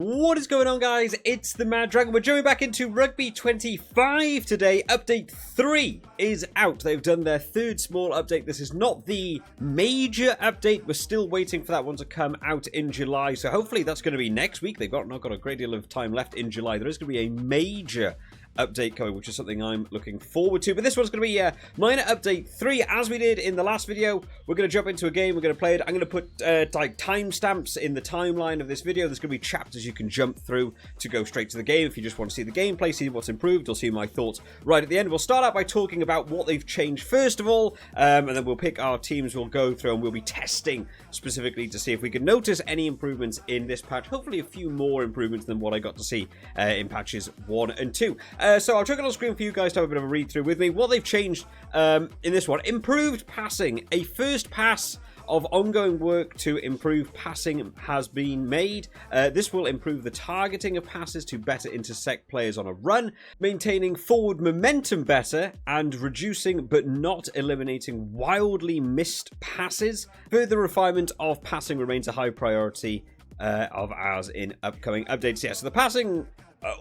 What is going on, guys? It's the Mad Dragon. We're jumping back into Rugby 25 today. Update 3 is out. They've done their third small update. This is not the major update. We're still waiting for that one to come out in July. So hopefully that's going to be next week. They've not got a great deal of time left in July. There is going to be a major update coming, which is something I'm looking forward to. But this one's going to be minor update 3. As we did in the last video, we're going to jump into a game. We're going to play it. I'm going to put like timestamps in the timeline of this video. There's going to be chapters you can jump through to go straight to the game. If you just want to see the gameplay, see what's improved, you'll see my thoughts right at the end. We'll start out by talking about what they've changed first of all, and then we'll pick our teams. We'll go through and we'll be testing specifically to see if we can notice any improvements in this patch. Hopefully a few more improvements than what I got to see in patches 1 and 2. So I'll chuck it on screen for you guys to have a bit of a read through with me. What they've changed in this one: improved passing. A first pass of ongoing work to improve passing has been made. This will improve the targeting of passes to better intersect players on a run, maintaining forward momentum better, and reducing but not eliminating wildly missed passes. Further refinement of passing remains a high priority of ours in upcoming updates. Yeah, so the passing,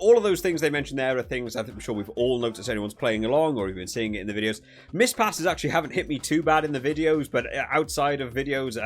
all of those things they mentioned there are things I'm sure we've all noticed. Anyone's playing along or even seeing it in the videos. Missed passes actually haven't hit me too bad in the videos, but outside of videos,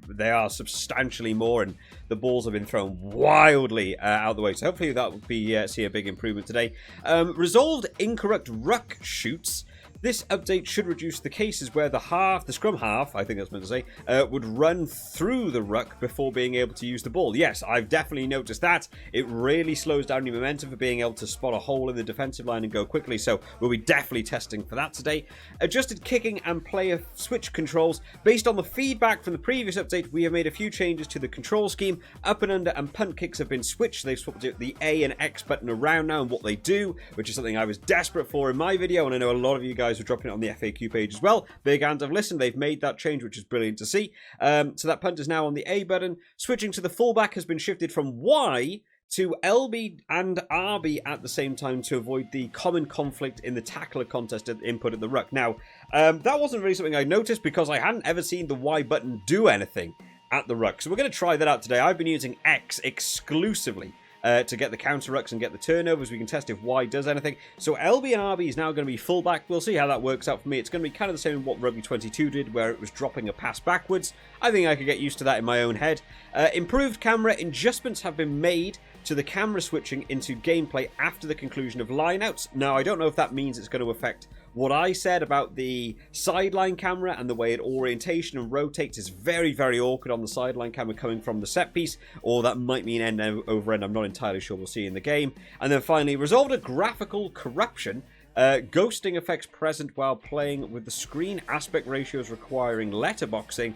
they are substantially more, and the balls have been thrown wildly out the way. So hopefully that will be see a big improvement today. Resolved incorrect ruck shoots. This update should reduce the cases where the scrum half, I think that's meant to say, would run through the ruck before being able to use the ball. Yes, I've definitely noticed that. It really slows down your momentum for being able to spot a hole in the defensive line and go quickly, so we'll be definitely testing for that today. Adjusted kicking and player switch controls. Based on the feedback from the previous update, we have made a few changes to the control scheme. Up and under and punt kicks have been switched. They've swapped the A and X button around now and what they do, which is something I was desperate for in my video, and I know a lot of you guys were dropping it on the FAQ page as well. Bigant have listened. They've made that change, which is brilliant to see. So that punt is now on the A button. Switching to the fullback has been shifted from Y to LB and RB at the same time to avoid the common conflict in the tackler contest at input at the ruck. Now, that wasn't really something I noticed because I hadn't ever seen the Y button do anything at the ruck. So we're going to try that out today. I've been using X exclusively to get the counter rucks and get the turnovers. We can test if Y does anything. So LB and RB is now going to be fullback. We'll see how that works out for me. It's going to be kind of the same as what Rugby 22 did, where it was dropping a pass backwards. I think I could get used to that in my own head. Improved camera adjustments have been made to the camera switching into gameplay after the conclusion of lineouts. Now, I don't know if that means it's going to affect what I said about the sideline camera and the way it orientation and rotates is very, very awkward on the sideline camera coming from the set piece, or that might mean end over end. I'm not entirely sure. We'll see in the game. And then finally, resolved a graphical corruption. Ghosting effects present while playing with the screen aspect ratios requiring letterboxing,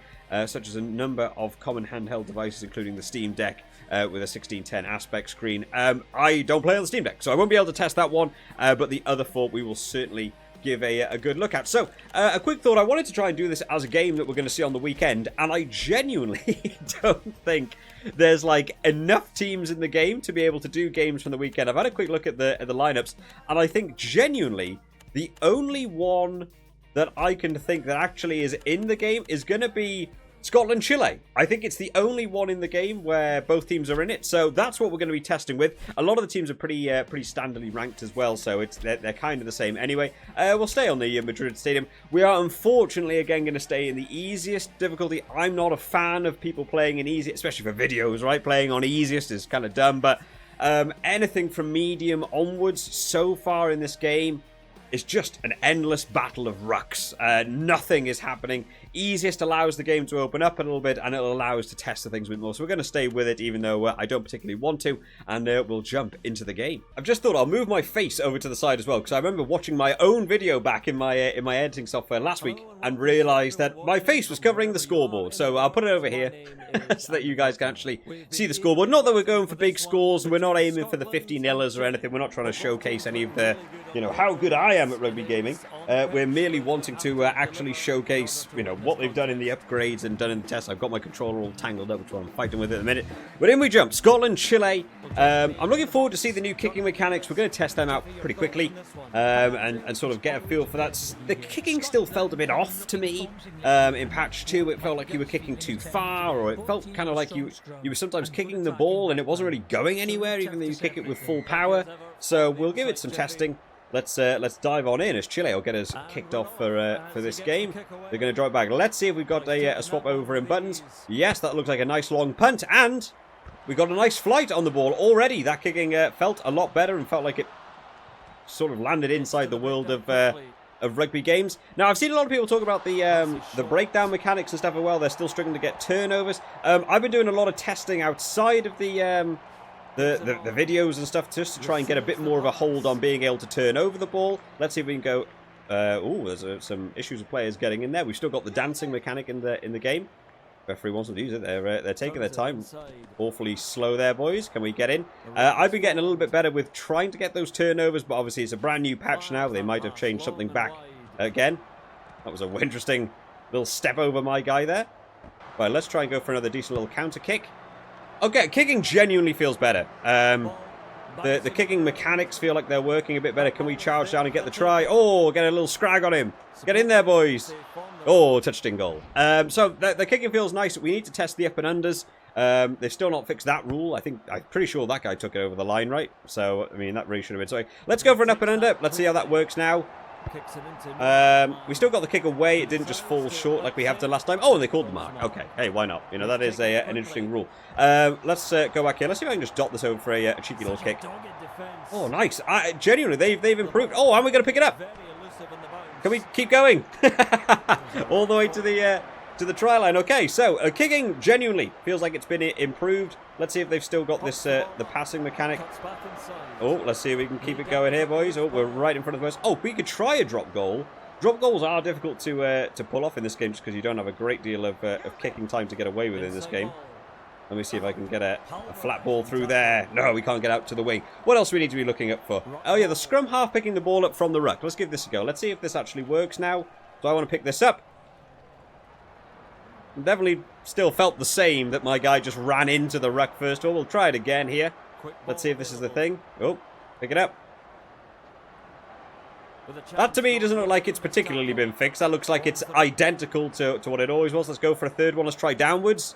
such as a number of common handheld devices, including the Steam Deck with a 1610 aspect screen. I don't play on the Steam Deck, so I won't be able to test that one, but the other four we will certainly give a good look at. So, a quick thought. I wanted to try and do this as a game that we're going to see on the weekend, and I genuinely don't think there's like enough teams in the game to be able to do games from the weekend. I've had a quick look at the lineups, and I think genuinely the only one that I can think that actually is in the game is going to be Scotland-Chile. I think it's the only one in the game where both teams are in it, so that's what we're going to be testing with. A lot of the teams are pretty standardly ranked as well, so they're kind of the same anyway. We'll stay on the Madrid Stadium. We are unfortunately again going to stay in the easiest difficulty. I'm not a fan of people playing in easy, especially for videos, right? Playing on easiest is kind of dumb, but anything from medium onwards so far in this game is just an endless battle of rucks. Nothing is happening. Easiest allows the game to open up a little bit, and it'll allow us to test the things a bit more. So we're going to stay with it, even though I don't particularly want to, and we'll jump into the game. I've just thought I'll move my face over to the side as well, because I remember watching my own video back in my editing software last week, and realised that my face was covering the scoreboard. So I'll put it over here, so that you guys can actually see the scoreboard. Not that we're going for big scores, and we're not aiming for the 50-0ers or anything. We're not trying to showcase any of the, how good I am at rugby gaming. We're merely wanting to actually showcase, what they've done in the upgrades and done in the tests. I've got my controller all tangled up, which I'm fighting with at the minute. But in we jump. Scotland, Chile. I'm looking forward to see the new kicking mechanics. We're going to test them out pretty quickly and sort of get a feel for that. The kicking still felt a bit off to me. In patch 2, it felt like you were kicking too far, or it felt kind of like you were sometimes kicking the ball and it wasn't really going anywhere, even though you kick it with full power. So we'll give it some testing. Let's dive on in as Chile will get us kicked off for this game. They're going to draw it back. Let's see if we've got a swap over in buttons. Yes, that looks like a nice long punt, and we got a nice flight on the ball already. That kicking felt a lot better and felt like it sort of landed inside the world of rugby games. Now, I've seen a lot of people talk about the breakdown mechanics and stuff as well. They're still struggling to get turnovers. I've been doing a lot of testing outside of the videos and stuff just to try and get a bit more of a hold on being able to turn over the ball. Let's see if we can go. There's some issues with players getting in there. We've still got the dancing mechanic in the game. Referee wants them to use it. They're taking their time. Awfully slow there, boys. Can we get in? I've been getting a little bit better with trying to get those turnovers, but obviously it's a brand new patch now. They might have changed something back again. That was an interesting little step over my guy there. Right, let's try and go for another decent little counter kick. Okay, kicking genuinely feels better. The kicking mechanics feel like they're working a bit better. Can we charge down and get the try? Oh, get a little scrag on him. Get in there, boys. Oh, touched in goal. So the kicking feels nice. We need to test the up and unders. They've still not fixed that rule. I'm pretty sure that guy took it over the line, right? So, I mean, that really should have been. Sorry. Let's go for an up and under. Let's see how that works now. We still got the kick away. It didn't just fall short like we have done last time. Oh, and they called the mark. Okay. Hey, why not? You know, that is an interesting rule. Let's go back here. Let's see if I can just dot this over for a cheeky little kick. Oh, nice. Genuinely, they've improved. Oh, and we're going to pick it up. Can we keep going? All the way to the try line. Okay, so kicking genuinely feels like it's been improved. Let's see if they've still got this the passing mechanic. Oh, let's see if we can keep it going here, boys. Oh, we're right in front of the post. Oh, we could try a drop goal. Drop goals are difficult to pull off in this game just because you don't have a great deal of kicking time to get away with in this game. Let me see if I can get a flat ball through there. No, we can't get out to the wing. What else do we need to be looking up for? Oh, yeah, the scrum half picking the ball up from the ruck. Let's give this a go. Let's see if this actually works now. So I want to pick this up. Definitely still felt the same that my guy just ran into the ruck first of all. We'll try it again here. Let's see if this is the thing. Oh, pick it up. That to me doesn't look like it's particularly been fixed. That looks like it's identical to what it always was. Let's go for a third one. Let's try downwards.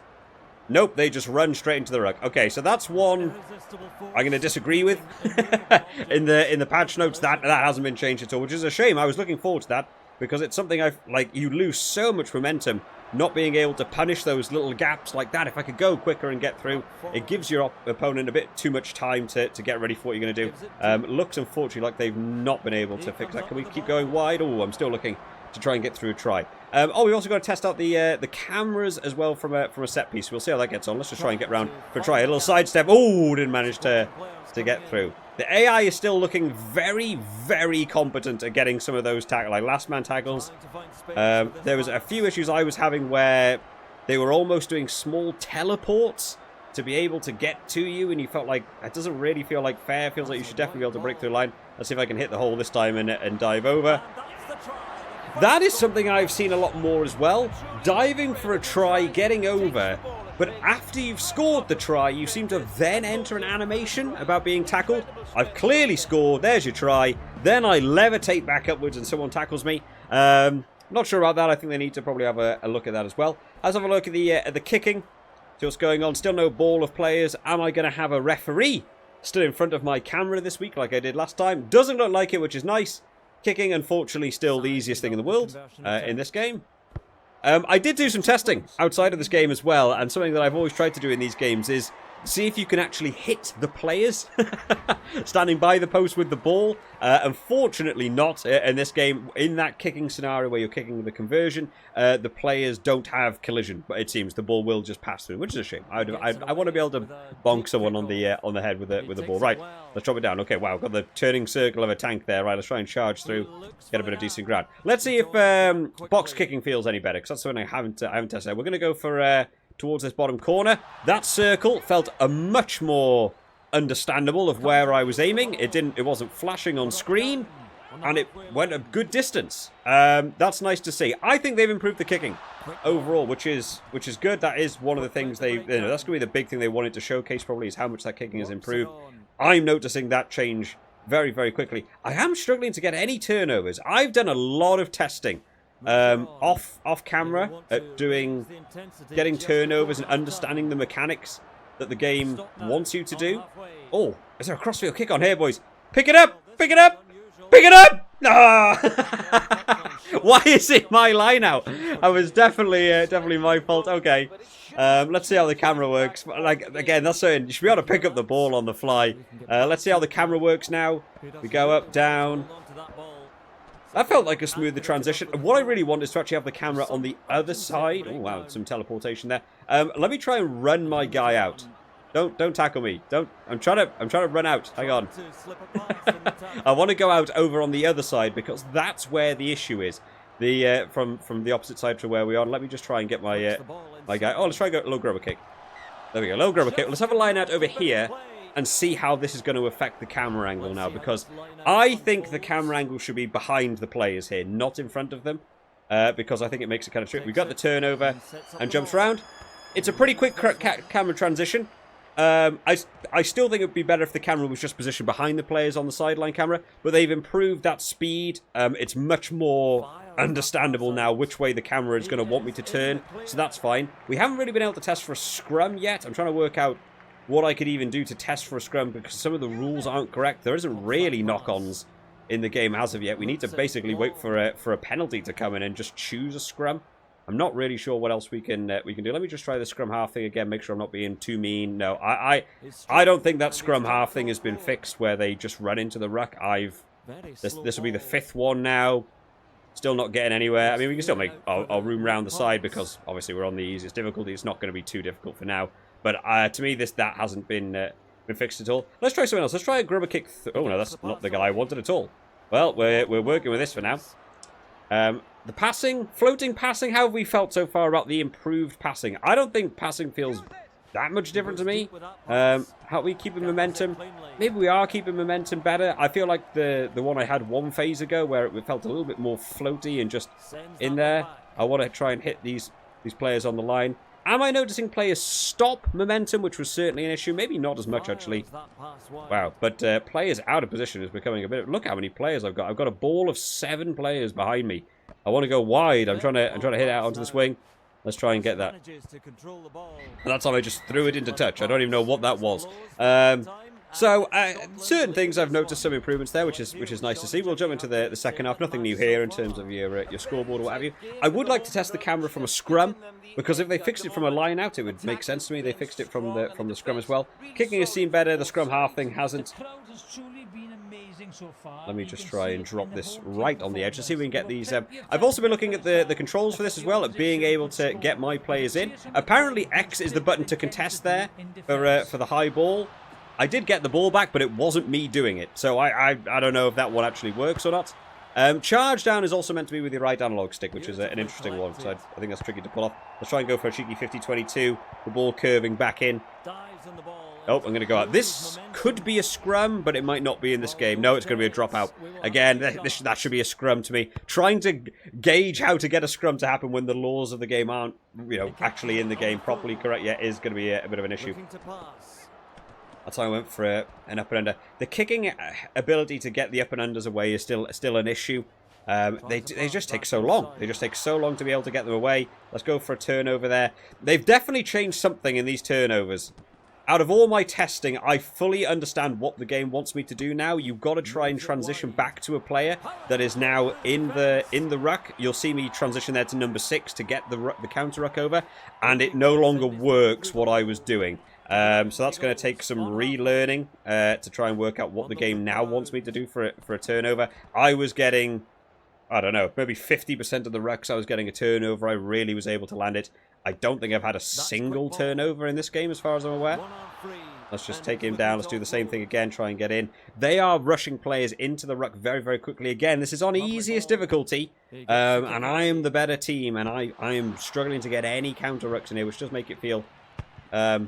Nope, they just run straight into the ruck. Okay, so that's one I'm going to disagree with. in the patch notes, that hasn't been changed at all, which is a shame. I was looking forward to that because it's something you lose so much momentum not being able to punish those little gaps like that. If I could go quicker and get through, it gives your opponent a bit too much time to get ready for what you're going to do. Looks unfortunately like they've not been able to fix that. Can we keep going wide? Oh, I'm still looking to try and get through a try. We've also got to test out the cameras as well from a set piece. We'll see how that gets on. Let's just try and get round for a try. A little sidestep. Oh, didn't manage to get through. The AI is still looking very, very competent at getting some of those like last man tackles. There was a few issues I was having where they were almost doing small teleports to be able to get to you, and you felt like it doesn't really feel like fair. It feels like you should definitely be able to break through the line. Let's see if I can hit the hole this time and dive over. That is something I've seen a lot more as well. Diving for a try, getting over, but after you've scored the try, you seem to then enter an animation about being tackled. I've clearly scored, there's your try, then I levitate back upwards and someone tackles me. Not sure about that. I think they need to probably have a look at that as well. Let's have a look at the kicking. See what's going on. Still no ball of players. Am I going to have a referee still in front of my camera this week like I did last time? Doesn't look like it, which is nice. Kicking, unfortunately, still the easiest thing in the world in this game. I did do some testing outside of this game as well, and something that I've always tried to do in these games is see if you can actually hit the players standing by the post with the ball. Unfortunately not in this game. In that kicking scenario where you're kicking the conversion, the players don't have collision, but it seems the ball will just pass through, which is a shame. I want to be able to bonk someone on the head with the ball. Right, let's drop it down. Okay, wow, got the turning circle of a tank there. Right, let's try and charge through, get a bit of decent ground. Let's see if box kicking feels any better, because that's something I haven't tested. We're going to go for towards this bottom corner. That circle felt a much more understandable of where I was aiming. It wasn't flashing on screen. and it went a good distance. That's nice to see. I think they've improved the kicking overall, which is good. That is one of the things that's going to be the big thing they wanted to showcase, probably, is how much that kicking has improved. I'm noticing that change very, very quickly. I am struggling to get any turnovers. I've done a lot of testing off camera at getting turnovers and understanding the mechanics that the game wants you to do. Oh, is there a crossfield kick on here, boys? Pick it up! Pick it up! Pick it up! Ah! Why is it my line out? I was definitely my fault. Okay. Let's see how the camera works. Like, again, that's saying you should be able to pick up the ball on the fly. Let's see how the camera works now. We go up, down. That felt like a smoother transition. What I really want is to actually have the camera on the other side. Oh, wow, some teleportation there. Let me try and run my guy out. Don't tackle me. Don't. I'm trying to run out. Hang on. I want to go out over on the other side because that's where the issue is. The from the opposite side to where we are. Let me just try and get my my guy. Oh, let's try and go low grubber kick. There we go, low grubber kick. Let's have a line out over here and see how this is going to affect the camera angle now, because I think the camera angle should be behind the players here, not in front of them, because I think it makes it kind of tricky. We've got the turnover and jumps around. It's a pretty quick camera transition. I still think it would be better if the camera was just positioned behind the players on the sideline camera, but they've improved that speed. It's much more understandable now which way the camera is going to want me to turn, so that's fine. We haven't really been able to test for a scrum yet. I'm trying to work out what I could even do to test for a scrum, because some of the rules aren't correct. There isn't really knock-ons in the game as of yet. We need to basically wait for a penalty to come in and just choose a scrum. I'm not really sure what else we can do. Let me just try the scrum half thing again, make sure I'm not being too mean. No, I don't think that scrum half thing has been fixed where they just run into the ruck. This will be the 5th one now. Still not getting anywhere. I mean, we can still make our room round the side because obviously we're on the easiest difficulty. It's not going to be too difficult for now. But to me, that hasn't been fixed at all. Let's try something else. Let's try a grubber kick. Oh no, that's not the guy I wanted at all. Well, we're working with this for now. The passing, floating passing, how have we felt so far about the improved passing? I don't think passing feels that much different to me. How are we keeping momentum? Maybe we are keeping momentum better. I feel like the one I had one phase ago where it felt a little bit more floaty and just in there. I want to try and hit these players on the line. Am I noticing players stop momentum, which was certainly an issue? Maybe not as much, actually. Wow, but players out of position is becoming a bit... Look how many players I've got. I've got a ball of 7 players behind me. I want to go wide. I'm trying to hit out onto the swing. Let's try and get that. And that time I just threw it into touch. I don't even know what that was. So, certain things I've noticed some improvements there, which is nice to see. We'll jump into the second half. Nothing new here in terms of your scoreboard or what have you. I would like to test the camera from a scrum, because if they fixed it from a line out, it would make sense to me. They fixed it from the scrum as well. Kicking has seemed better. The scrum half thing hasn't. Let me just try and drop this right on the edge to see if we can get these. I've also been looking at the controls for this as well, at being able to get my players in. Apparently X is the button to contest there for the high ball. I did get the ball back, but it wasn't me doing it. So I don't know if that one actually works or not. Charge down is also meant to be with your right analog stick, which is an interesting one. So I think that's tricky to pull off. Let's try and go for a cheeky 50-22. The ball curving back in. Oh, I'm going to go out. This could be a scrum, but it might not be in this game. No, it's going to be a dropout. Again, that should be a scrum to me. Trying to gauge how to get a scrum to happen when the laws of the game aren't, actually in the game properly correct yet is going to be a bit of an issue. That's why I went for an up and under. The kicking ability to get the up and unders away is still an issue. They just take so long. They just take so long to be able to get them away. Let's go for a turnover there. They've definitely changed something in these turnovers. Out of all my testing, I fully understand what the game wants me to do now. You've got to try and transition back to a player that is now in the ruck. You'll see me transition there to number 6 to get the counter ruck over, and it no longer works what I was doing. So that's going to take some relearning to try and work out what the game now wants me to do for a turnover. I was getting, I don't know, maybe 50% of the rucks I was getting a turnover. I really was able to land it. I don't think I've had a single turnover in this game as far as I'm aware. Let's just take him down. Let's do the same thing again. Try and get in. They are rushing players into the ruck very, very quickly. Again, this is on easiest difficulty. And I am the better team. And I am struggling to get any counter rucks in here, which does make it feel a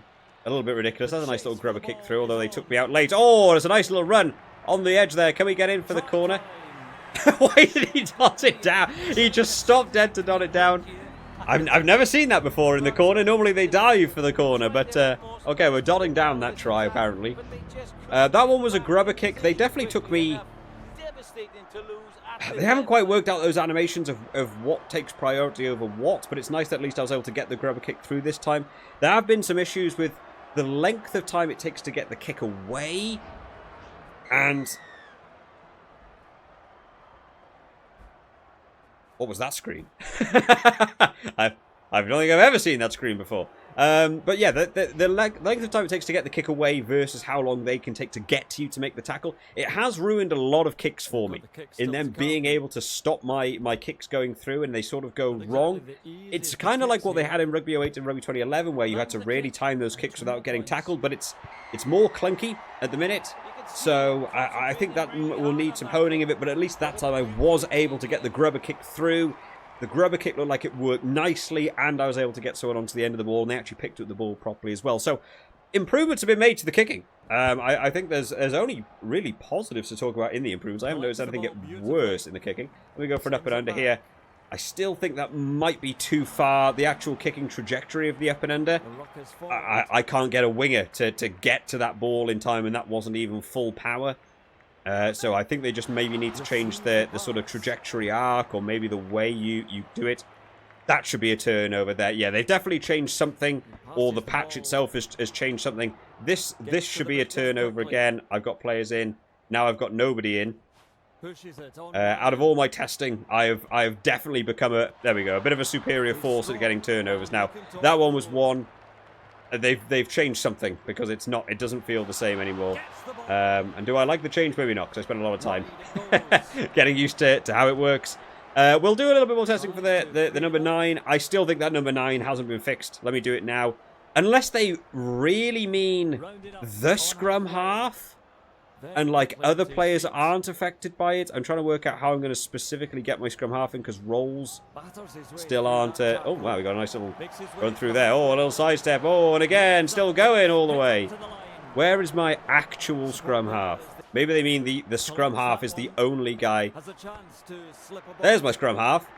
little bit ridiculous. That's a nice little grubber kick through, although they took me out late. Oh, there's a nice little run on the edge there. Can we get in for the corner? Why did he dot it down? He just stopped dead to dot it down. I've never seen that before in the corner. Normally they dive for the corner, but okay, we're dotting down that try apparently. That one was a grubber kick. They definitely took me. They haven't quite worked out those animations of what takes priority over what, but it's nice that at least I was able to get the grubber kick through this time. There have been some issues with the length of time it takes to get the kick away, and what was that screen? I don't think I've ever seen that screen before. But yeah, the length of time it takes to get the kick away versus how long they can take to get to you to make the tackle. It has ruined a lot of kicks for me. In them being able to stop my kicks going through and they sort of go wrong. It's kind of like what they had in Rugby 08 and Rugby 2011 where you had to really time those kicks without getting tackled. But it's more clunky at the minute. So I think that will need some honing of it. But at least that time I was able to get the grubber kick through. The grubber kick looked like it worked nicely, and I was able to get someone onto the end of the ball, and they actually picked up the ball properly as well. So, improvements have been made to the kicking. I think there's only really positives to talk about in the improvements. I haven't noticed anything get worse in the kicking. Let me go for an up and under here. I still think that might be too far. The actual kicking trajectory of the up and under, I can't get a winger to get to that ball in time, and that wasn't even full power. So I think they just maybe need to change the sort of trajectory arc, or maybe the way you do it. That should be a turnover there. Yeah, they've definitely changed something, or the patch itself has changed something. This should be a turnover again. I've got players in. Now I've got nobody in. Out of all my testing, I have definitely become a bit of a superior force at getting turnovers. Now that one was one. They've changed something because it doesn't feel the same anymore. And do I like the change? Maybe not, because I spent a lot of time getting used to how it works. We'll do a little bit more testing for the number 9. I still think that number 9 hasn't been fixed. Let me do it now. Unless they really mean the scrum half, and like other players aren't affected by it. I'm trying to work out how I'm going to specifically get my scrum half in, because rolls still aren't. Oh wow, we got a nice little run through there. Oh, a little sidestep. Oh, and again, still going all the way. Where is my actual scrum half? Maybe they mean the scrum half is the only guy. There's my scrum half.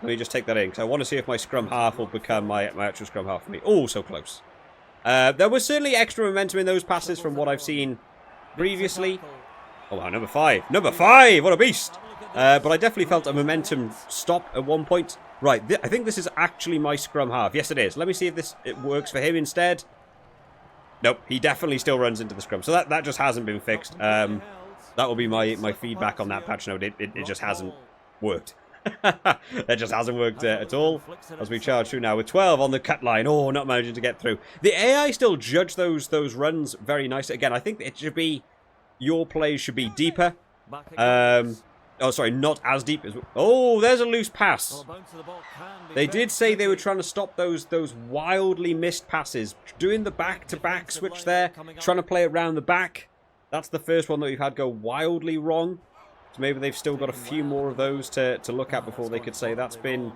Let me just take that in, because I want to see if my scrum half will become my actual scrum half for me. Oh, so close. There was certainly extra momentum in those passes from what I've seen previously. Oh wow, number 5. Number 5! What a beast! But I definitely felt a momentum stop at one point. Right, I think this is actually my scrum half. Yes, it is. Let me see if it works for him instead. Nope, he definitely still runs into the scrum. So that just hasn't been fixed. That will be my feedback on that patch note. It just hasn't worked. That just hasn't worked at all. As we charge through now with 12 on the cut line. Oh, not managing to get through. The AI still judge those runs very nice. Again, I think it should be, your plays should be deeper. Oh, sorry, not as deep as. Oh, there's a loose pass. They did say they were trying to stop those wildly missed passes. Doing the back-to-back switch there, trying to play it round the back. That's the first one that we've had go wildly wrong. So maybe they've still got a few more of those to look at before they could say that's been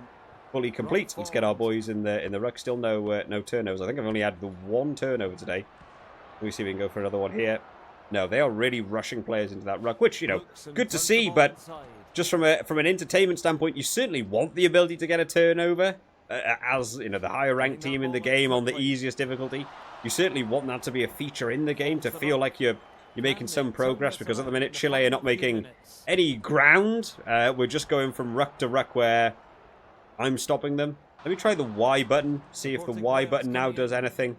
fully complete. Let's get our boys in the ruck. Still no turnovers. I think I've only had the 1 turnover today. Let me see if we can go for another one here. No, they are really rushing players into that ruck, which, you know, good to see, but just from an entertainment standpoint, you certainly want the ability to get a turnover as, you know, the higher ranked team in the game on the easiest difficulty. You certainly want that to be a feature in the game, to feel like you're making some progress, because at the minute Chile are not making any ground. We're just going from ruck to ruck where I'm stopping them. Let me try the Y button, see if the Y button now does anything.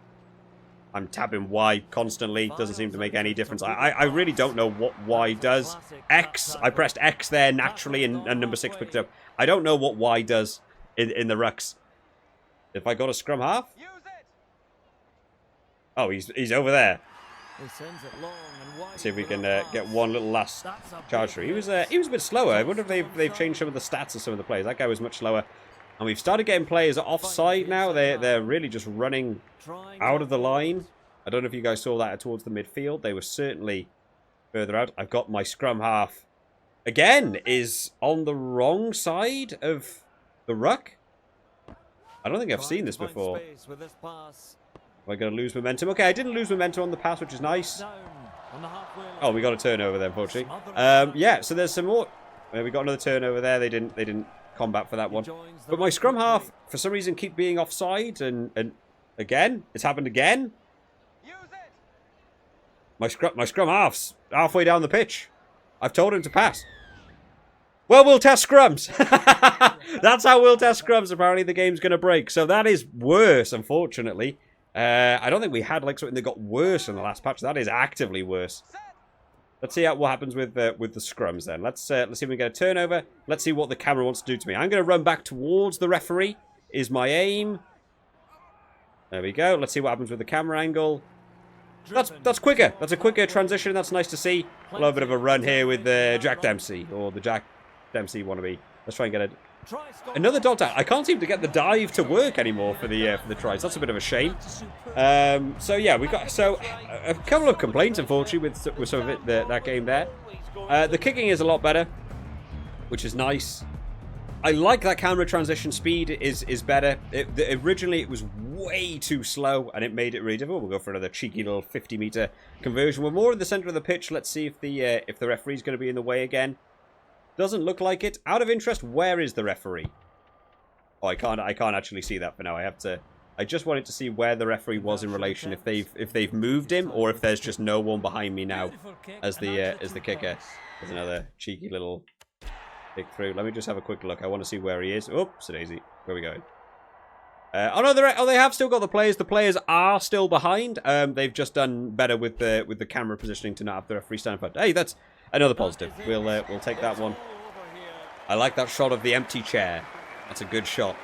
I'm tapping Y constantly, doesn't seem to make any difference. I really don't know what Y does. X, I pressed X there naturally and number 6 picked up. I don't know what Y does in the rucks. If I got a scrum half? Oh, he's over there. See if we can get one little last charge through. He was a bit slower. I wonder if they've changed some of the stats of some of the players. That guy was much slower. And we've started getting players offside now. They're really just running out of the line. I don't know if you guys saw that towards the midfield. They were certainly further out. I've got my scrum half, again, is on the wrong side of the ruck. I don't think I've seen this before. Am I going to lose momentum? Okay, I didn't lose momentum on the pass, which is nice. Oh, we got a turnover there, unfortunately. Yeah, so there's some more. We got another turnover there. They didn't combat for that one. But my scrum half, for some reason, keep being offside, and again, it's happened again. My scrum half's halfway down the pitch. I've told him to pass. Well, we'll test scrums. That's how we'll test scrums. Apparently, the game's going to break. So that is worse, unfortunately. I don't think we had like something that got worse in the last patch. That is actively worse. Let's see what happens with the scrums then. Let's see if we get a turnover. Let's see what the camera wants to do to me. I'm going to run back towards the referee. Is my aim. There we go. Let's see what happens with the camera angle. That's quicker. That's a quicker transition. That's nice to see. A little bit of a run here with Jack Dempsey, or the Jack Dempsey wannabe. Let's try and get another dot down. I can't seem to get the dive to work anymore for the tries. That's a bit of a shame. So yeah, we got a couple of complaints, unfortunately, with some of it that game there. The kicking is a lot better, which is nice. I like that camera transition speed is better. Originally, it was way too slow, and it made it really difficult. We'll go for another cheeky little 50-meter conversion. We're more in the center of the pitch. Let's see if the referee's going to be in the way again. Doesn't look like it. Out of interest, where is the referee? Oh, I can't actually see that for now. I just wanted to see where the referee was in relation, if they've moved him, or if there's just no one behind me now as the kicker. There's another cheeky little kick through. Let me just have a quick look. I want to see where he is. Oops, daisy. Where are we going? Oh no, they have still got the players. The players are still behind. They've just done better with the camera positioning to not have the referee stand in front. Hey, that's another positive. We'll take that one. I like that shot of the empty chair. That's a good shot.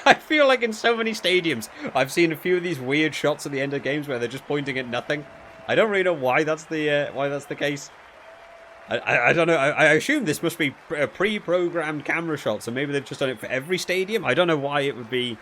I feel like in so many stadiums, I've seen a few of these weird shots at the end of games where they're just pointing at nothing. I don't really know why that's the case. I don't know. I assume this must be a pre-programmed camera shot, so maybe they've just done it for every stadium. I don't know why it would be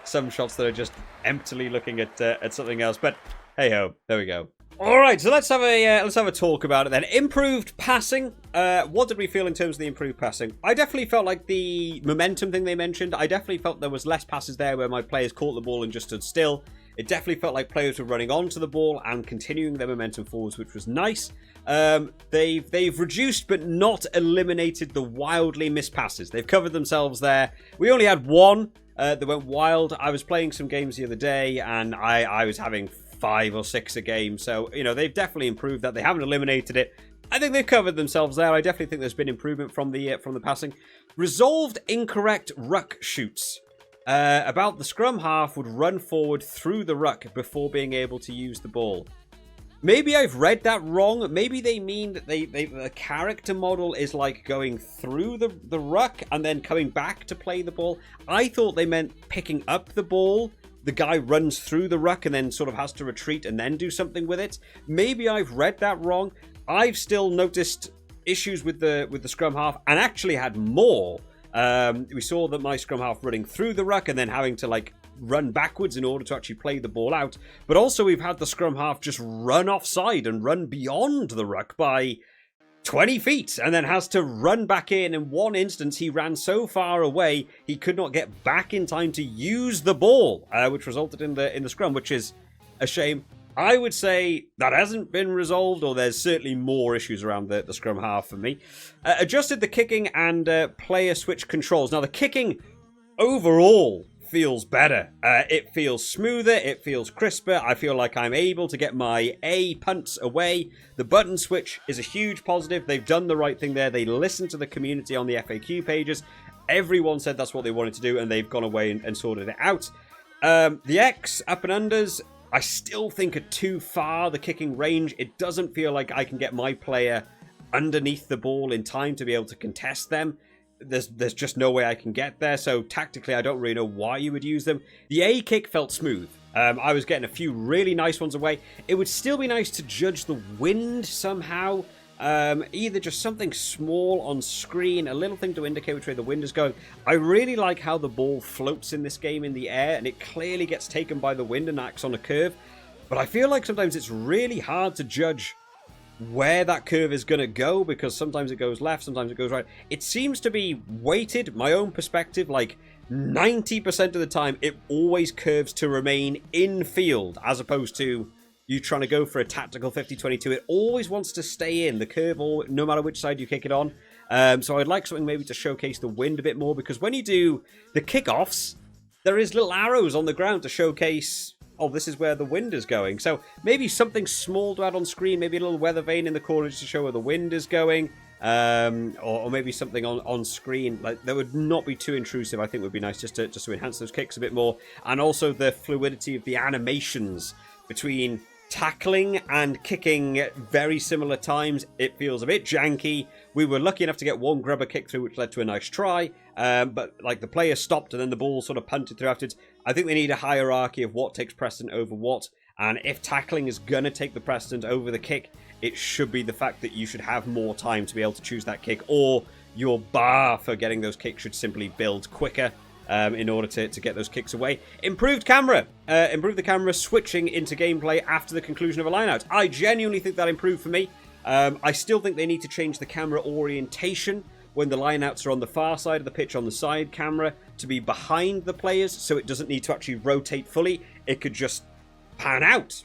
some shots that are just emptily looking at something else. But hey ho, there we go. All right, so let's have a talk about it then. Improved passing. What did we feel in terms of the improved passing? I definitely felt like the momentum thing they mentioned. I definitely felt there was less passes there where my players caught the ball and just stood still. It definitely felt like players were running onto the ball and continuing their momentum forwards, which was nice. They've reduced but not eliminated the wildly missed passes. They've covered themselves there. We only had one that went wild. I was playing some games the other day, and I was having 5 or 6 a game. So, you know, they've definitely improved that. They haven't eliminated it. I think they've covered themselves there. I definitely think there's been improvement from the passing. Resolved incorrect ruck shoots. About the scrum half would run forward through the ruck before being able to use the ball. Maybe I've read that wrong. Maybe they mean that the character model is like going through the ruck and then coming back to play the ball. I thought they meant picking up the ball. The guy runs through the ruck and then sort of has to retreat and then do something with it. Maybe I've read that wrong. I've still noticed issues with the scrum half, and actually had more. We saw that my scrum half running through the ruck and then having to like run backwards in order to actually play the ball out. But also we've had the scrum half just run offside and run beyond the ruck by 20 feet and then has to run back in. In one instance, he ran so far away he could not get back in time to use the ball, which resulted in the scrum, which is a shame. I would say that hasn't been resolved, or there's certainly more issues around the scrum half for me. Adjusted the kicking and player switch controls. Now, the kicking overall feels better. It feels smoother. It feels crisper. I feel like I'm able to get my A punts away. The button switch is a huge positive. They've done the right thing there. They listened to the community on the FAQ pages. Everyone said that's what they wanted to do, and they've gone away and sorted it out. The X, up and unders, I still think are too far, the kicking range. It doesn't feel like I can get my player underneath the ball in time to be able to contest them. There's just no way I can get there, so tactically I don't really know why you would use them. The A kick felt smooth. I was getting a few really nice ones away. It would still be nice to judge the wind somehow. Either just something small on screen, a little thing to indicate which way the wind is going. I really like how the ball floats in this game in the air, and it clearly gets taken by the wind and acts on a curve. But I feel like sometimes it's really hard to judge where that curve is going to go, because sometimes it goes left, sometimes it goes right. It seems to be weighted, my own perspective, like 90% of the time it always curves to remain in field, as opposed to you're trying to go for a tactical 50-22, it always wants to stay in the curve, or no matter which side you kick it on. So I'd like something maybe to showcase the wind a bit more, because when you do the kickoffs, there is little arrows on the ground to showcase, oh, this is where the wind is going. So maybe something small to add on screen, maybe a little weather vane in the corner just to show where the wind is going. Or maybe something on screen like that would not be too intrusive. I think would be nice just to enhance those kicks a bit more, and also the fluidity of the animations between tackling and kicking at very similar times. It feels a bit janky. We were lucky enough to get one grubber kick through, which led to a nice try, but like the player stopped and then the ball sort of punted through afterwards. I think they need a hierarchy of what takes precedent over what, and if tackling is gonna take the precedent over the kick, it should be the fact that you should have more time to be able to choose that kick, or your bar for getting those kicks should simply build quicker in order to get those kicks away. Improved camera. Improve the camera switching into gameplay after the conclusion of a lineout. I genuinely think that improved for me. I still think they need to change the camera orientation when the lineouts are on the far side of the pitch on the side camera to be behind the players, so it doesn't need to actually rotate fully. It could just pan out.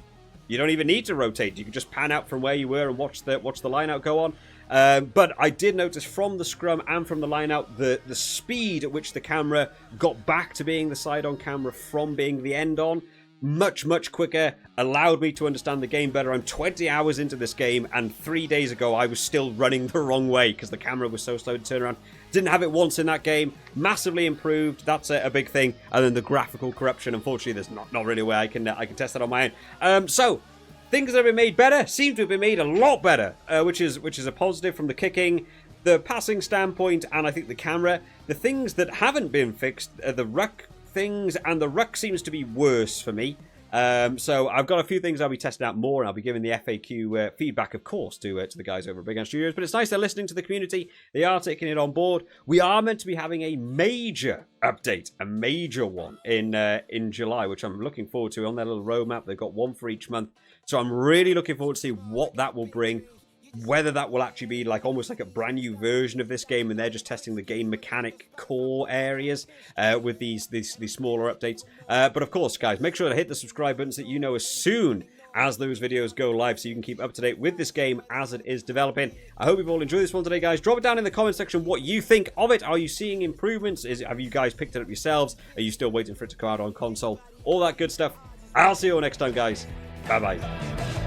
You don't even need to rotate. You can just pan out from where you were and watch the line out go on. But I did notice from the scrum and from the line out the speed at which the camera got back to being the side on camera from being the end on. Much, much quicker. Allowed me to understand the game better. I'm 20 hours into this game, and 3 days ago I was still running the wrong way because the camera was so slow to turn around. Didn't have it once in that game. Massively improved. That's a big thing. And then the graphical corruption. Unfortunately, there's not really a way I can test that on my own. So things that have been made better seem to have been made a lot better, which is a positive from the kicking, the passing standpoint, and I think the camera. The things that haven't been fixed are the ruck things, and the ruck seems to be worse for me. So I've got a few things I'll be testing out more, and I'll be giving the FAQ feedback, of course, to the guys over at Bigant Studios. But it's nice they're listening to the community. They are taking it on board. We are meant to be having a major update, a major one in July, which I'm looking forward to. On their little roadmap, they've got one for each month. So I'm really looking forward to see what that will bring. Whether that will actually be like almost like a brand new version of this game, and they're just testing the game mechanic core areas with these smaller updates. But of course, guys, make sure to hit the subscribe button so that you know as soon as those videos go live, so you can keep up to date with this game as it is developing. I hope you've all enjoyed this one today, guys. Drop it down in the comment section what you think of it. Are you seeing improvements? Have you guys picked it up yourselves? Are you still waiting for it to come out on console? All that good stuff. I'll see you all next time, guys. Bye-bye.